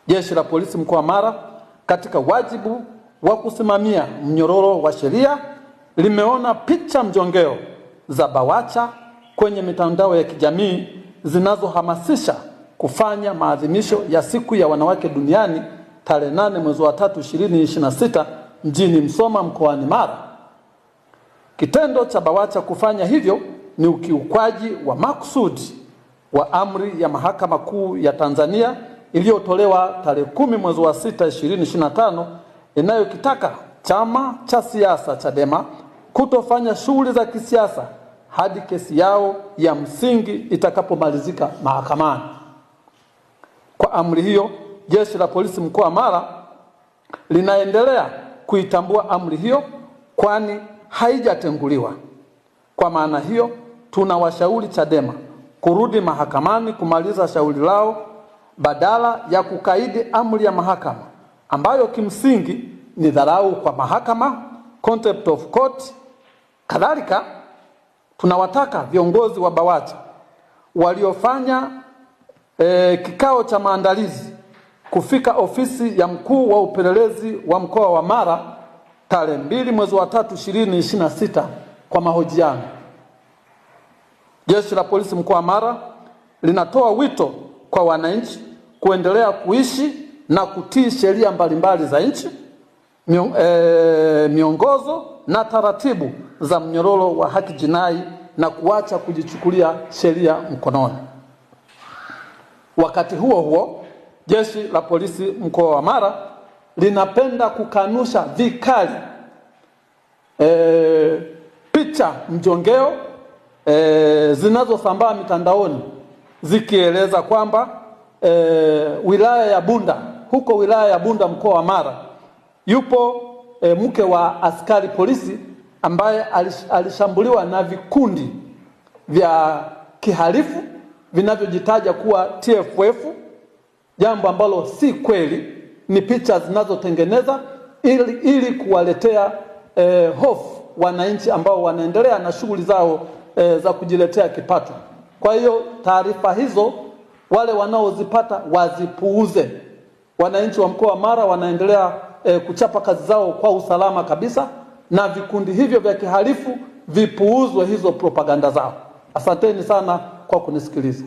Jeshi la Polisi mkoa wa Mara katika wajibu wa kusimamia mnyororo wa sheria limeona picha mjongeo za BAWACHA kwenye mitandao ya kijamii zinazohamasisha kufanya maadhimisho ya siku ya wanawake duniani tarehe 8 mwezi wa 3 2026 mjini Msoma mkoani Mara. Kitendo cha BAWACHA kufanya hivyo ni ukiukwaji wa makusudi wa amri ya Mahakama Kuu ya Tanzania iliyotolewa tarehe 10 mwezi wa 6 2025 inayokitaka chama cha siasa Chadema kutofanya shughuli za kisiasa hadi kesi yao ya msingi itakapomalizika mahakamani. Kwa amri hiyo, Jeshi la Polisi mkoa wa Mara linaendelea kuitambua amri hiyo kwani haijatenguliwa. Kwa maana hiyo, tunawashauri Chadema kurudi mahakamani kumaliza shauri lao badala ya kukaidi amri ya mahakama ambayo kimsingi ni dharau kwa mahakama, contempt of court. Kadhalika, tunawataka viongozi wa BAWACHA waliofanya kikao cha maandalizi kufika ofisi ya mkuu wa upelelezi wa mkoa wa Mara tarehe 2 mwezi wa 3 2026 kwa mahojiano. Jeshi la Polisi mkoa wa Mara linatoa wito kwa wananchi kuendelea kuishi na kutii sheria mbalimbali za nchi, miongozo na taratibu za mnyororo wa haki jinai na kuacha kujichukulia sheria mkononi. Wakati huo huo, Jeshi la Polisi mkoa wa Mara linapenda kukanusha vikali picha mjongeo zinazosambaa mitandaoni zikieleza kwamba wilaya ya Bunda, huko wilaya ya Bunda mkoa wa Mara, yupo mke wa askari polisi ambaye alishambuliwa na vikundi vya kihalifu vinavyojitaja kuwa TFF, jambo ambalo si kweli, ni picha zinazotengeneza ili kuwaletea hofu wananchi ambao wanaendelea na shughuli zao za kujiletea kipato. Kwa hiyo taarifa hizo wale wanaozipata wazipuuze. Wananchi wa mkoa wa Mara wanaendelea kuchapa kazi zao kwa usalama kabisa, na vikundi hivyo vya kihalifu vipuuzwe hizo propaganda zao. Asanteni sana kwa kunisikiliza.